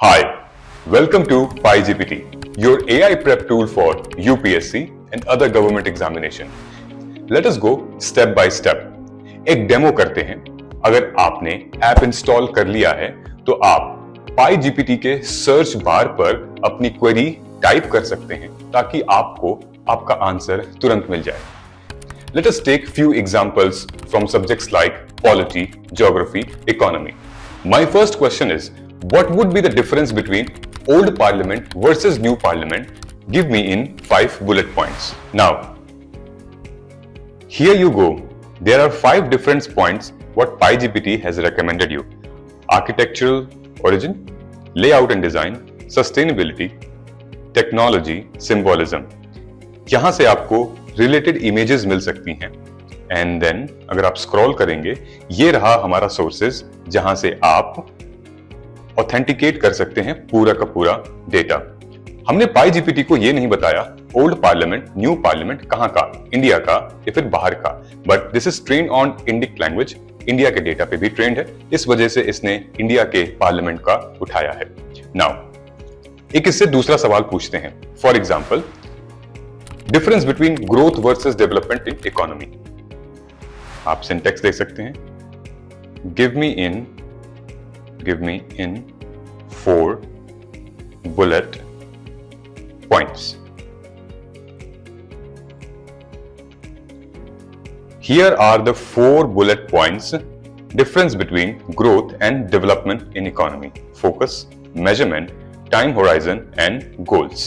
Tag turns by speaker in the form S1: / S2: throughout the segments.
S1: Hi, welcome to PyGPT, your AI prep tool for UPSC and other government examination. Let us go step by step. एक demo करते हैं। अगर आपने app install कर लिया है तो आप PyGPT के सर्च बार पर अपनी क्वेरी टाइप कर सकते हैं ताकि आपको आपका आंसर तुरंत मिल जाए। Let us take few examples from subjects like polity, geography, economy. My first question is, what would be the difference between old parliament versus new parliament? Give me in 5 bullet points. Now, here you go. There are 5 different points what PyGPT has recommended you. Architectural origin, layout and design, sustainability, technology, symbolism. यहाँ से आपको related images मिल सकती हैं and then अगर आप scroll करेंगे ये रहा हमारा सोर्सेज जहां से आप ऑथेंटिकेट कर सकते हैं पूरा का पूरा डेटा। हमने PyGPT को ये नहीं बताया ओल्ड पार्लियामेंट न्यू पार्लियामेंट कहां का, इंडिया का या फिर बाहर का, but this is train on Indic language, India के डेटा पे भी ट्रेंड है, इस वजह से इसने इंडिया के पार्लियामेंट का उठाया है। नाउ एक इससे दूसरा सवाल पूछते हैं। For example, difference between growth versus development in economy. आप सिंटेक्स देख सकते हैं, give me in 4 bullet points. Here are the 4 bullet points. Difference between growth and development in economy. Focus, measurement, time horizon and goals.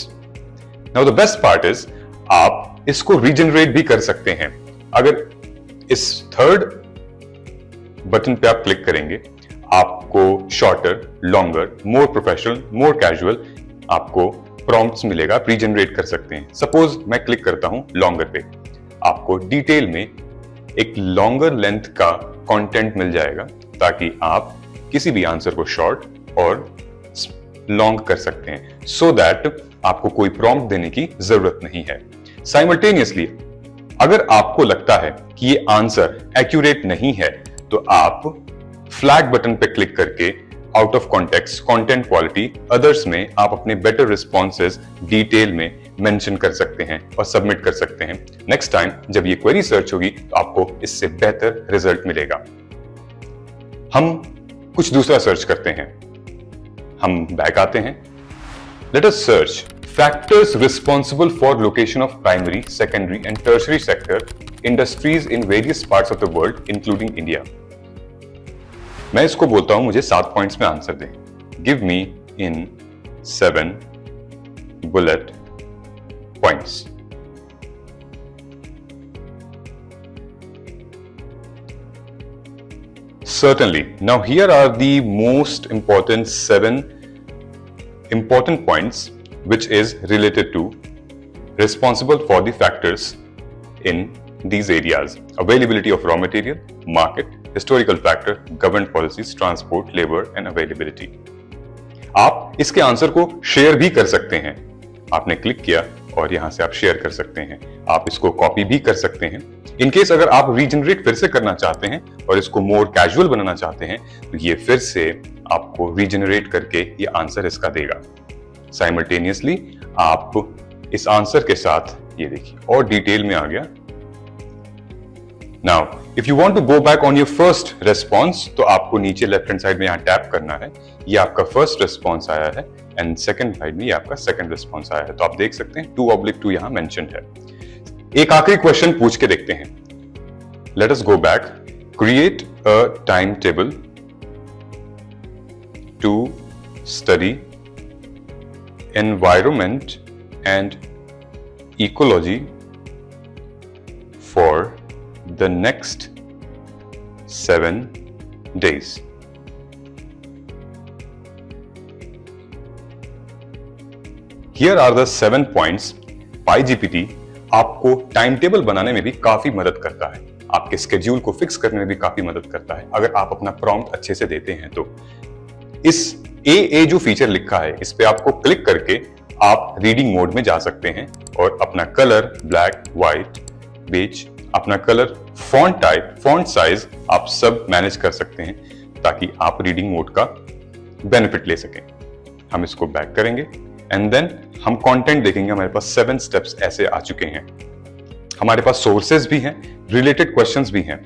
S1: Now the best part is आप इसको regenerate भी कर सकते हैं। अगर इस थर्ड बटन पे आप क्लिक करेंगे आपको शॉर्टर, लॉन्गर, मोर प्रोफेशनल, मोर कैजुअल आपको प्रॉम्प्ट्स मिलेगा, आप रीजनरेट कर सकते हैं। सपोज मैं क्लिक करता हूं लॉन्गर पे, आपको डिटेल में एक लॉन्गर लेंथ का कंटेंट मिल जाएगा ताकि आप किसी भी आंसर को शॉर्ट और लॉन्ग कर सकते हैं सो दैट आपको कोई प्रॉम्प्ट देने की जरूरत नहीं है। साइमल्टेनियसली अगर आपको लगता है कि ये आंसर एक्यूरेट नहीं है तो आप फ्लैग बटन पे क्लिक करके out of context, content quality, others में आप अपने बेटर रिस्पॉन्सेज डिटेल में मेंशन कर सकते हैं और सबमिट कर सकते हैं। नेक्स्ट टाइम जब ये क्वेरी सर्च होगी तो आपको इससे बेहतर रिजल्ट मिलेगा। हम कुछ दूसरा सर्च करते हैं। हम बैक आते हैं। Let us search factors responsible for location of primary, secondary and tertiary sector industries in various parts of the world including India. मैं इसको बोलता हूं मुझे 7 पॉइंट्स में आंसर दें। Give me in 7 bullet points. Certainly. Now here are the most important 7 important points which is related to responsible for the factors in these areas: availability of raw material, market, historical factor, government policies, transport, labor and availability. आप इसके answer को share भी कर सकते हैं। आपने click किया और यहां से आप शेयर कर सकते हैं। आप इसको कॉपी भी कर सकते हैं। इन केस अगर आप रीजनरेट फिर से करना चाहते हैं और इसको मोर कैजुअल बनाना चाहते हैं तो ये फिर से आपको रीजनरेट करके ये आंसर इसका देगा। साइमल्टेनियसली आप इस आंसर के साथ ये देखिए और डिटेल में आ गया। Now if you want to go back on your first response तो आपको नीचे लेफ्ट हैंड साइड में यहां टैप करना है। ये आपका फर्स्ट रेस्पॉन्स आया है एंड सेकंड साइड में ये आपका सेकंड रेस्पॉन्स आया है। तो आप देख सकते हैं 2/2 यहां मेंशन्ड है। एक आखिरी क्वेश्चन पूछ के देखते हैं। Let us go back. Create a time table to study environment and ecology for the next 7 days. Here are the 7 points. PyGPT आपको टाइम टेबल बनाने में भी काफी मदद करता है, आपके स्केड्यूल को फिक्स करने में भी काफी मदद करता है अगर आप अपना प्रॉम्प्ट अच्छे से देते हैं तो। इस ए जो फीचर लिखा है इस पे आपको क्लिक करके आप रीडिंग मोड में जा सकते हैं और अपना कलर ब्लैक, व्हाइट, बेज, अपना colour, font type, font size आप सब मैनेज कर सकते हैं ताकि आप रीडिंग मोड का बेनिफिट ले सकें। हम इसको बैक करेंगे एंड देन हम कंटेंट देखेंगे। हमारे पास 7 स्टेप्स ऐसे आ चुके हैं। हमारे पास सोर्सेज भी हैं, रिलेटेड क्वेश्चंस भी हैं।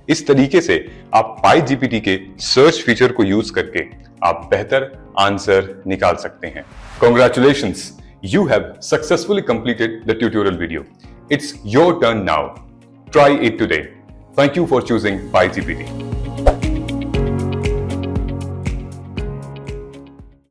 S1: इस तरीके से आप PyGPT के सर्च फीचर को यूज करके आप बेहतर आंसर निकाल सकते हैं। Congratulations, you have successfully completed the tutorial video. It's your turn now. Try it today. Thank you for choosing PyGPT.